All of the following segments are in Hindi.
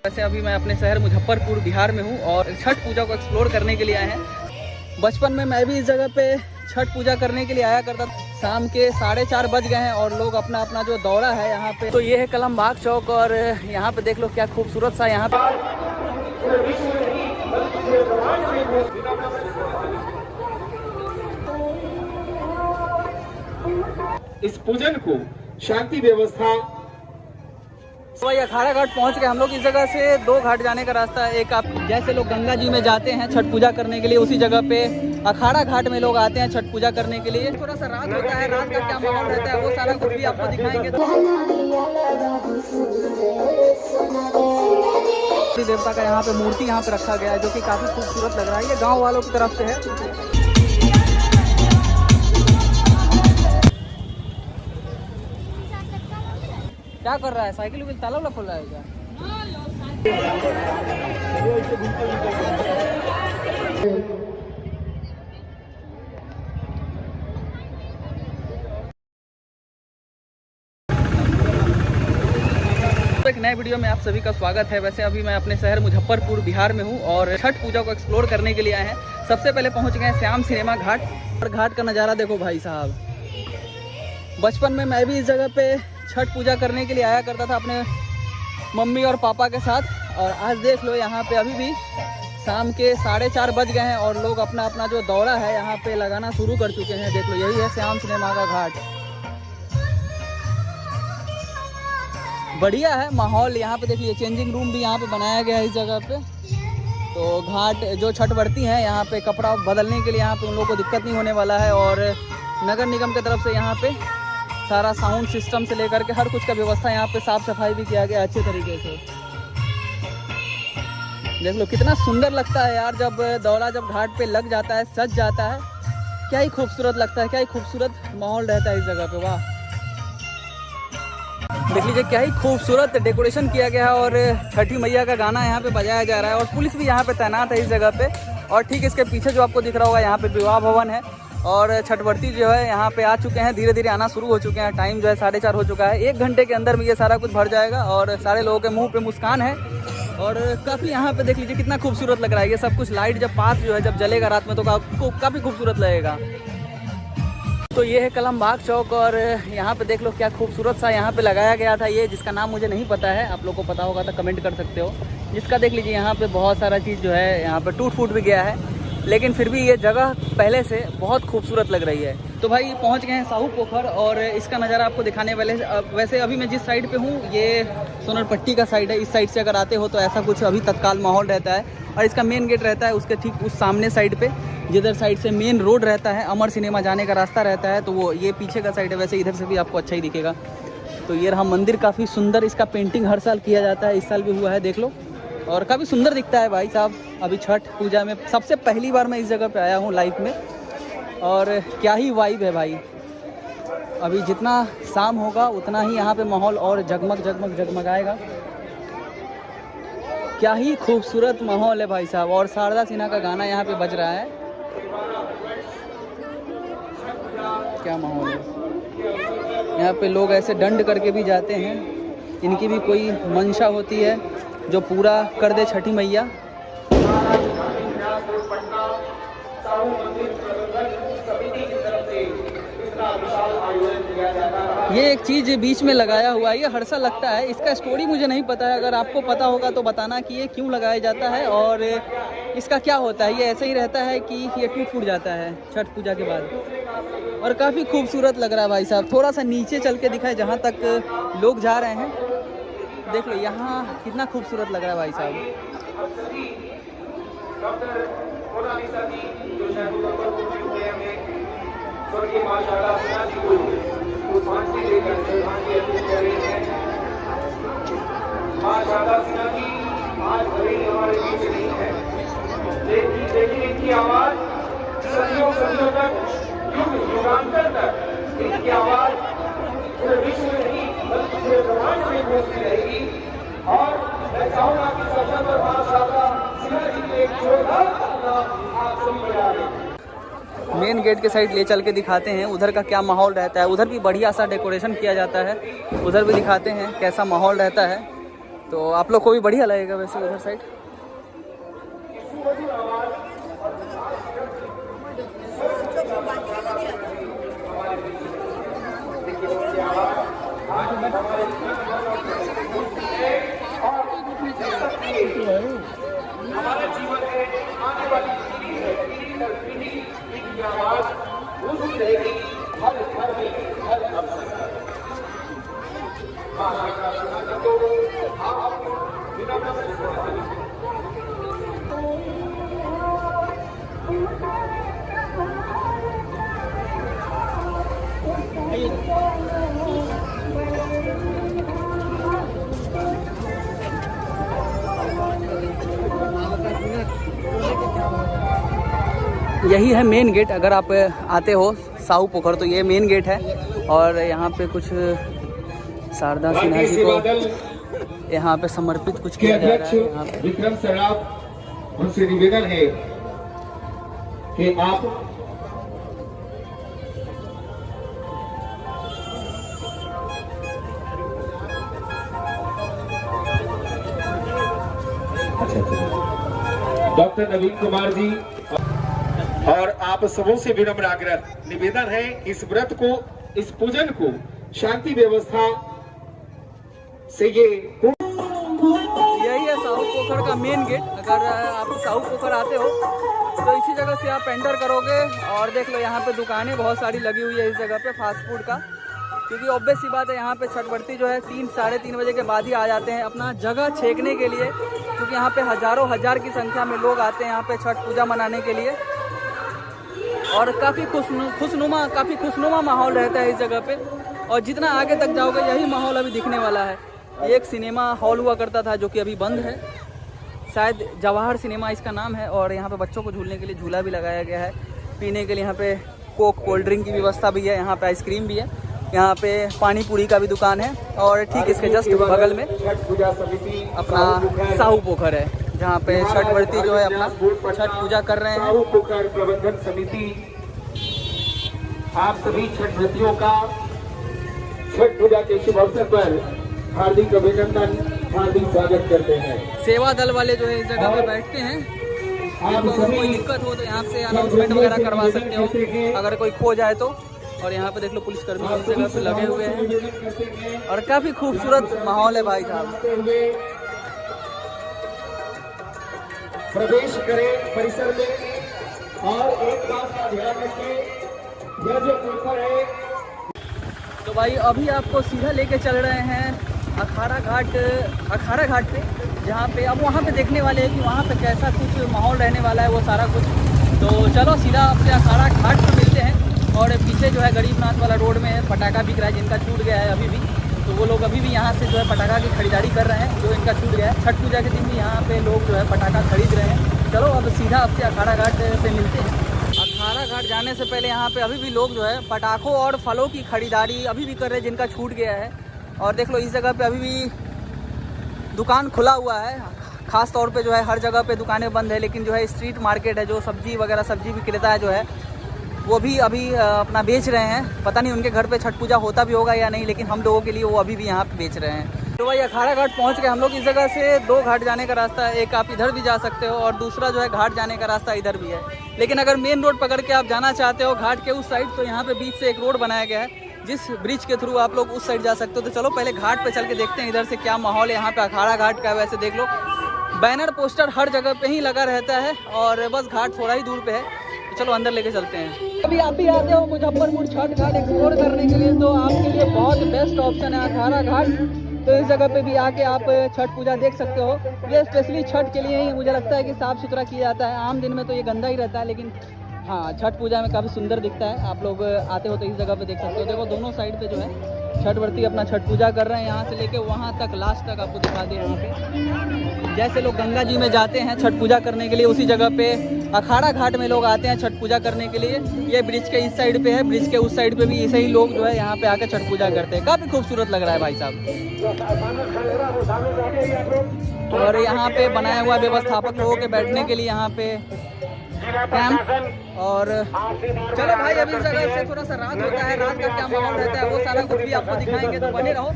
वैसे अभी मैं अपने शहर मुजफ्फरपुर बिहार में हूँ और छठ पूजा को एक्सप्लोर करने के लिए आए हैं। बचपन में मैं भी इस जगह पे छठ पूजा करने के लिए आया करता था। शाम के 4:30 बज गए हैं और लोग अपना अपना जो दौरा है यहाँ पे, तो ये है कलमबाग चौक और यहाँ पे देख लो क्या खूबसूरत सा यहाँ पे इस पूजन को शांति व्यवस्था। तो भाई अखाड़ा घाट पहुंच गए हम लोग। इस जगह से 2 घाट जाने का रास्ता है। एक आप जैसे लोग गंगा जी में जाते हैं छठ पूजा करने के लिए, उसी जगह पे अखाड़ा घाट में लोग आते हैं छठ पूजा करने के लिए। थोड़ा सा रात होता है, रात का क्या माहौल रहता है वो सारा कुछ भी आपको दिखाएंगे। देवता का यहाँ पे मूर्ति यहाँ पे रखा गया है जो कि काफी खूबसूरत लग रहा है। ये गाँव वालों की तरफ से है। क्या कर रहा है? साइकिल भी ताला खोल रहा है क्या? तो एक नए वीडियो में आप सभी का स्वागत है। वैसे अभी मैं अपने शहर मुजफ्फरपुर बिहार में हूँ और छठ पूजा को एक्सप्लोर करने के लिए आए हैं। सबसे पहले पहुँच गए श्याम सिनेमा घाट और घाट का नज़ारा देखो भाई साहब। बचपन में मैं भी इस जगह पे छठ पूजा करने के लिए आया करता था अपने मम्मी और पापा के साथ। और आज देख लो यहाँ पे अभी भी शाम के 4:30 बज गए हैं और लोग अपना अपना जो दौरा है यहाँ पे लगाना शुरू कर चुके हैं। देख लो यही है श्याम सिनेमा का घाट। बढ़िया है माहौल यहाँ पे। देखिए चेंजिंग रूम भी यहाँ पे बनाया गया है इस जगह पे। तो घाट जो छठ व्रती हैं यहाँ पे कपड़ा बदलने के लिए यहाँ पे उन लोगों को दिक्कत नहीं होने वाला है। और नगर निगम की तरफ से यहाँ पे सारा साउंड सिस्टम से लेकर के हर कुछ का व्यवस्था यहाँ पे साफ सफाई भी किया गया अच्छे तरीके से। देख लो कितना सुंदर लगता है यार जब दौरा जब घाट पे लग जाता है, सज जाता है। क्या ही खूबसूरत लगता है, क्या ही खूबसूरत माहौल रहता है इस जगह पे। वाह देख लीजिए क्या ही खूबसूरत डेकोरेशन किया गया है और छठी मैया का गाना यहाँ पे बजाया जा रहा है और पुलिस भी यहाँ पे तैनात है इस जगह पे। और ठीक इसके पीछे जो आपको दिख रहा होगा यहाँ पे विवाह भवन है और छठवर्ती जो है यहाँ पे आ चुके हैं, धीरे धीरे आना शुरू हो चुके हैं। टाइम जो है 4:30 हो चुका है। 1 घंटे के अंदर में ये सारा कुछ भर जाएगा और सारे लोगों के मुंह पे मुस्कान है। और काफ़ी यहाँ पे देख लीजिए कितना खूबसूरत लग रहा है। ये सब कुछ लाइट जब पास जो है जब जलेगा रात में तो काफ़ी खूबसूरत लगेगा। तो ये है कलमबाग चौक और यहाँ पे देख लो क्या खूबसूरत सा यहाँ पे लगाया गया था ये, जिसका नाम मुझे नहीं पता है। आप लोग को पता होगा तो कमेंट कर सकते हो। जिसका देख लीजिए यहाँ पे बहुत सारा चीज़ जो है यहाँ पे टूट फूट भी गया है, लेकिन फिर भी ये जगह पहले से बहुत खूबसूरत लग रही है। तो भाई पहुंच गए हैं साहू पोखर और इसका नज़ारा आपको दिखाने वाले। वैसे अभी मैं जिस साइड पे हूँ ये सोनरपट्टी का साइड है। इस साइड से अगर आते हो तो ऐसा कुछ अभी तत्काल माहौल रहता है। और इसका मेन गेट रहता है उसके ठीक उस सामने साइड पे, जिधर साइड से मेन रोड रहता है, अमर सिनेमा जाने का रास्ता रहता है, तो वो ये पीछे का साइड है। वैसे इधर से भी आपको अच्छा ही दिखेगा। तो ये रहा मंदिर, काफ़ी सुंदर। इसका पेंटिंग हर साल किया जाता है, इस साल भी हुआ है देख लो। और काफ़ी सुंदर दिखता है भाई साहब। अभी छठ पूजा में सबसे पहली बार मैं इस जगह पे आया हूँ लाइफ में और क्या ही वाइब है भाई। अभी जितना शाम होगा उतना ही यहाँ पे माहौल और जगमग जगमग जगमगाएगा। क्या ही खूबसूरत माहौल है भाई साहब। और शारदा सिन्हा का गाना यहाँ पे बज रहा है। क्या माहौल है यहाँ पे। लोग ऐसे दंड करके भी जाते हैं, इनकी भी कोई मंशा होती है जो पूरा कर दे छठी मैया। ये एक चीज़ बीच में लगाया हुआ है, ये हर साल लगता है। इसका स्टोरी मुझे नहीं पता है, अगर आपको पता होगा तो बताना कि ये क्यों लगाया जाता है और इसका क्या होता है। ये ऐसे ही रहता है कि ये टूट फूट जाता है छठ पूजा के बाद। और काफ़ी खूबसूरत लग रहा है भाई साहब। थोड़ा सा नीचे चल के दिखाए जहाँ तक लोग जा रहे हैं। देख लो यहाँ कितना खूबसूरत लग रहा है भाई साहब। लेकिन इनकी आवाज सदियों सदियों तक, युगांतर तक इनकी आवाज पूरे विश्व में नहीं बल्कि पूरे ब्रह्मांड में गूंजती रहेगी। और मैं चाहूंगा कि सबसे पर मां शारदा सिन्हा जी के एक जोरदार तालियां आप सभी बजा दें। मेन गेट के साइड ले चल के दिखाते हैं उधर का क्या माहौल रहता है। उधर भी बढ़िया सा डेकोरेशन किया जाता है, उधर भी दिखाते हैं कैसा माहौल रहता है। तो आप लोग को भी बढ़िया लगेगा वैसे उधर साइड। हमारा जीवन है, आने वाली पीढ़ी है, पीढ़ी दर पीढ़ी इनकी आवाज गूंजती रहेगी हर घर में, हर अवसर पर। भाषा का सुना तो आप विनम्र से सुना। यही है मेन गेट। अगर आप आते हो साहू पोखर तो ये मेन गेट है। और यहाँ पे कुछ शारदा सिन्हा जी को यहाँ पे समर्पित कुछ किया जा रहा है। यहाँ पे विक्रम सराफ, उनसे निवेदन है कि आप डॉक्टर नवीन कुमार जी और आप सबों से विनम्र आग्रह निवेदन है, इस व्रत को, इस पूजन को शांति व्यवस्था से यही है साहू पोखर का मेन गेट। अगर आप साहू पोखर आते हो तो इसी जगह से आप एंटर करोगे। और देख लो यहाँ पे दुकानें बहुत सारी लगी हुई है इस जगह पे फास्ट फूड का, क्योंकि ऑब्वियस सी बात है यहाँ पे छठ व्रती जो है 3 साढ़े 3 बजे के बाद ही आ जाते हैं अपना जगह छेकने के लिए, क्योंकि यहाँ पे हजारों हजार की संख्या में लोग आते हैं यहाँ पे छठ पूजा मनाने के लिए। और काफ़ी खुशनुमा माहौल रहता है इस जगह पे। और जितना आगे तक जाओगे यही माहौल अभी दिखने वाला है। एक सिनेमा हॉल हुआ करता था जो कि अभी बंद है, शायद जवाहर सिनेमा इसका नाम है। और यहाँ पे बच्चों को झूलने के लिए झूला भी लगाया गया है, पीने के लिए यहाँ पे कोक कोल्ड ड्रिंक की व्यवस्था भी है, यहाँ पे आइसक्रीम भी है, यहाँ पे पानी पूरी का भी दुकान है। और ठीक इसके जस्ट बगल में अपना साहू पोखर है, जहाँ पे छठ व्रती जो है अपना छठ पूजा कर रहे हैं। साहू पोखर प्रबंधन समिति आप सभी छठ व्रतियों का छठ पूजा के शुभ अवसर पर हार्दिक अभिनंदन, हार्दिक स्वागत करते हैं। सेवा दल वाले जो है इस जगह पे बैठते हैं, तो कोई दिक्कत हो तो यहाँ से अनाउंसमेंट वगैरह करवा सकते हो अगर कोई खो जाए तो। और यहाँ पे देख लो पुलिसकर्मी इस जगह पे लगे हुए हैं और काफ़ी खूबसूरत माहौल है भाई साहब। प्रवेश करें परिसर में और एक बात का ध्यान रखें, यह जो पोखर है। तो भाई अभी आपको सीधा लेके चल रहे हैं अखाड़ा घाट पे, जहाँ पे अब वहाँ पे देखने वाले हैं कि वहाँ पे कैसा कुछ माहौल रहने वाला है वो सारा कुछ। तो चलो सीधा आपसे अखाड़ा घाट पर मिलते हैं। और पीछे जो है गरीबनाथ वाला रोड में पटाखा बिक रहा है, जिनका छूट गया है अभी भी, तो वो लोग अभी भी यहाँ से जो है पटाखा की खरीदारी कर रहे हैं जो इनका छूट गया है। छठ पूजा के दिन भी यहाँ पे लोग जो है पटाखा खरीद रहे हैं। चलो अब सीधा आपसे अखाड़ा घाट पे मिलते हैं। अखाड़ा घाट जाने से पहले यहाँ पे अभी भी लोग जो है पटाखों और फलों की खरीदारी अभी भी कर रहे हैं जिनका छूट गया है। और देख लो इस जगह पे अभी भी दुकान खुला हुआ है, खास तौर पे जो है हर जगह पे दुकानें बंद है, लेकिन जो है स्ट्रीट मार्केट है, जो सब्जी विक्रेता है जो है वो भी अभी अपना बेच रहे हैं। पता नहीं उनके घर पे छठ पूजा होता भी होगा या नहीं, लेकिन हम लोगों के लिए वो अभी भी यहाँ पे बेच रहे हैं। तो भाई अखाड़ा घाट पहुँच गए हम लोग। इस जगह से 2 घाट जाने का रास्ता है, एक आप इधर भी जा सकते हो और दूसरा जो है घाट जाने का रास्ता इधर भी है। लेकिन अगर मेन रोड पकड़ के आप जाना चाहते हो घाट के उस साइड, तो यहाँ पे बीच से एक रोड बनाया गया है जिस ब्रिज के थ्रू आप लोग उस साइड जा सकते हो। तो चलो पहले घाट पे चल के देखते हैं इधर से क्या माहौल है यहाँ पे अखाड़ा घाट का। वैसे देख लो बैनर पोस्टर हर जगह पे ही लगा रहता है और बस घाट थोड़ा ही दूर पे है। तो चलो अंदर लेके चलते हैं। अभी आप भी आते हो मुजफ्फरपुर छठ घाट एक्सप्लोर करने के लिए, तो आपके लिए बहुत बेस्ट ऑप्शन है अखाड़ा घाट। तो इस जगह पे भी आके आप छठ पूजा देख सकते हो। ये स्पेशली छठ के लिए ही मुझे लगता है कि साफ़ सुथरा किया जाता है। आम दिन में तो ये गंदा ही रहता है, लेकिन हाँ छठ पूजा में काफ़ी सुंदर दिखता है। आप लोग आते हो तो इस जगह पे देख सकते हो। देखो दोनों साइड पे जो है छठ व्रती अपना छठ पूजा कर रहे हैं, यहाँ से लेके वहाँ तक लास्ट तक आपको दिखा दें। यहाँ पे जैसे लोग गंगा जी में जाते हैं छठ पूजा करने के लिए, उसी जगह पे अखाड़ा घाट में लोग आते हैं छठ पूजा करने के लिए। ये ब्रिज के इस साइड पे है, ब्रिज के उस साइड पे भी ऐसे ही लोग जो है यहाँ पे आकर छठ पूजा करते हैं। काफ़ी खूबसूरत लग रहा है भाई साहब। और यहाँ पे बनाया हुआ व्यवस्थापक लोगों के बैठने के लिए यहाँ पे कैंप और चलो भाई, अभी इस जगह से थोड़ा सा रात होता है, रात का क्या माहौल रहता है वो सारा कुछ भी आपको दिखाएंगे, तो बने रहो।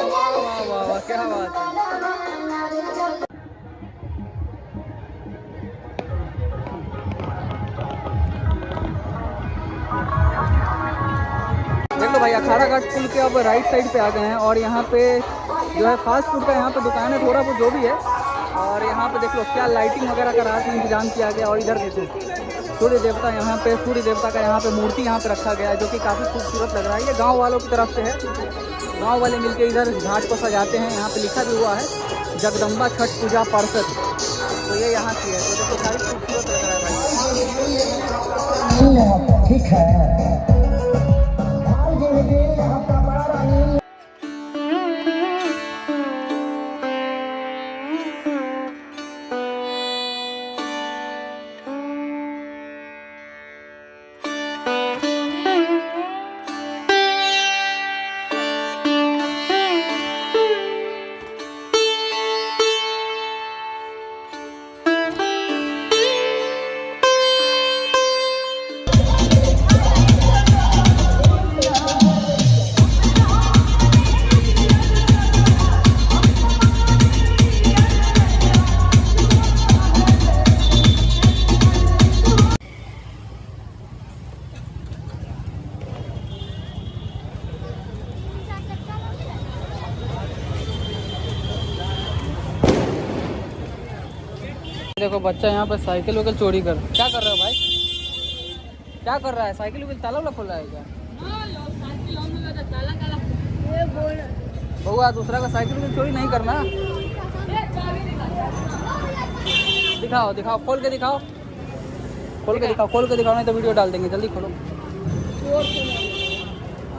वाह वाह वाह, क्या बात है। देख लो भाई, अखाड़ा घाट पुल के अब राइट साइड पे आ गए हैं और यहाँ पे जो है फास्ट फूड का यहाँ पे दुकान है, थोड़ा बहुत जो भी है। और यहाँ पे देख लो क्या लाइटिंग वगैरह का रात में इंतजाम किया गया। और इधर देखो सूर्य देवता, यहाँ पे सूर्य देवता का यहाँ पे मूर्ति यहाँ पे रखा गया है, जो कि काफ़ी खूबसूरत लग रहा है। ये गाँव वालों की तरफ से है, गाँव वाले मिलके इधर घाट को सजाते हैं। यहाँ पे लिखा भी हुआ है जगदम्बा छठ पूजा पार्षद, तो ये यहाँ की है। तो देखो काफ़ी खूबसूरत लग रहा है भाई। ठीक है। देखो बच्चा यहाँ पे साइकिल वगैरह चोरी कर, क्या कर रहा है भाई, क्या कर रहा है? साइकिल वगैरह ताला वाला खोल रहा है क्या? बउआ, दूसरा का साइकिल वगैरह चोरी नहीं करना। दिखाओ दिखाओ, खोल के दिखाओ, खोल के दिखाओ, खोल के दिखाओ, नहीं तो वीडियो डाल देंगे। जल्दी खोलो,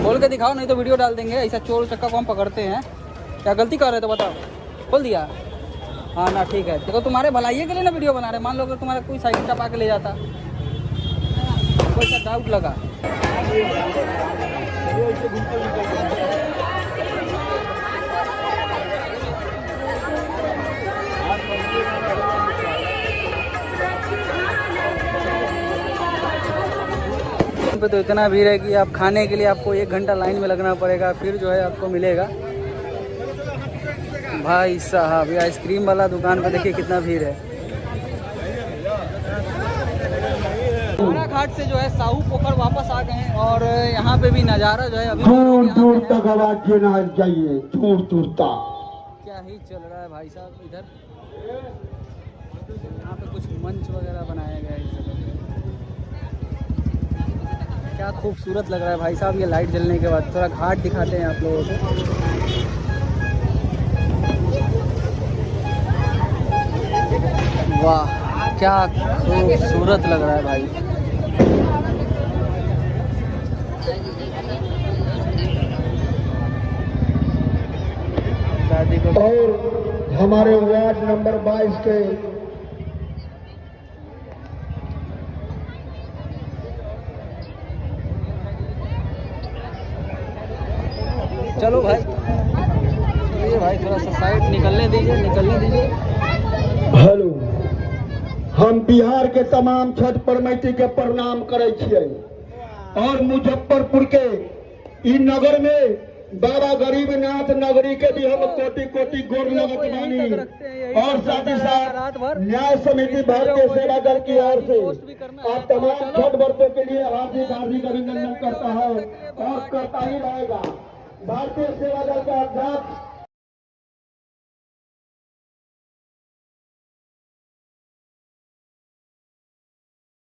खोल के दिखाओ, नहीं तो वीडियो डाल देंगे। ऐसा चोर चक्का को हम पकड़ते हैं, क्या गलती कर रहे थे बताओ? खोल दिया? हाँ ना, ठीक है। देखो तुम्हारे भलाई के लिए ना वीडियो बना रहे। मान लो अगर तुम्हारा कोई साइकिल चपा के ले जाता, कोई सा डाउट लगा। पे तो इतना भीड़ है कि आप खाने के लिए आपको 1 घंटा लाइन में लगना पड़ेगा, फिर जो है आपको मिलेगा। भाई साहब, ये आइसक्रीम वाला दुकान पे देखिए कितना भीड़ है। अखाड़ा घाट से जो है साहू पोखर वापस आ गए हैं और यहाँ पे भी नज़ारा जो है अभी दूर दूर तक आवाज देना चाहिए, दूर दूर तक। क्या ही चल रहा है भाई साहब इधर। यहाँ पे कुछ मंच वगैरह बनाया गया है इस जगह पे। क्या खूबसूरत लग रहा है भाई साहब ये लाइट जलने के बाद। थोड़ा घाट दिखाते हैं आप लोगों को। वाह, क्या खूबसूरत लग रहा है भाई। और हमारे वार्ड नंबर 22 के चलो भाई, चलिए भाई, थोड़ा सा साइड निकलने दीजिए, निकलने दीजिए। हेलो, हम बिहार के तमाम छठ परमैती के प्रणाम करे छियै और मुजफ्फरपुर के ई नगर में बाबा गरीबनाथ नगरी के भी हम कोटि कोटि गोर लगत बानी। और साथ ही साथ न्याय समिति भारतीय सेवा दल की ओर से आप तमाम छठ व्रतों के लिए हार्दिक हार्दिक अभिनंदन करता है और करता ही रहेगा। भारतीय सेवा दल का अध्यक्ष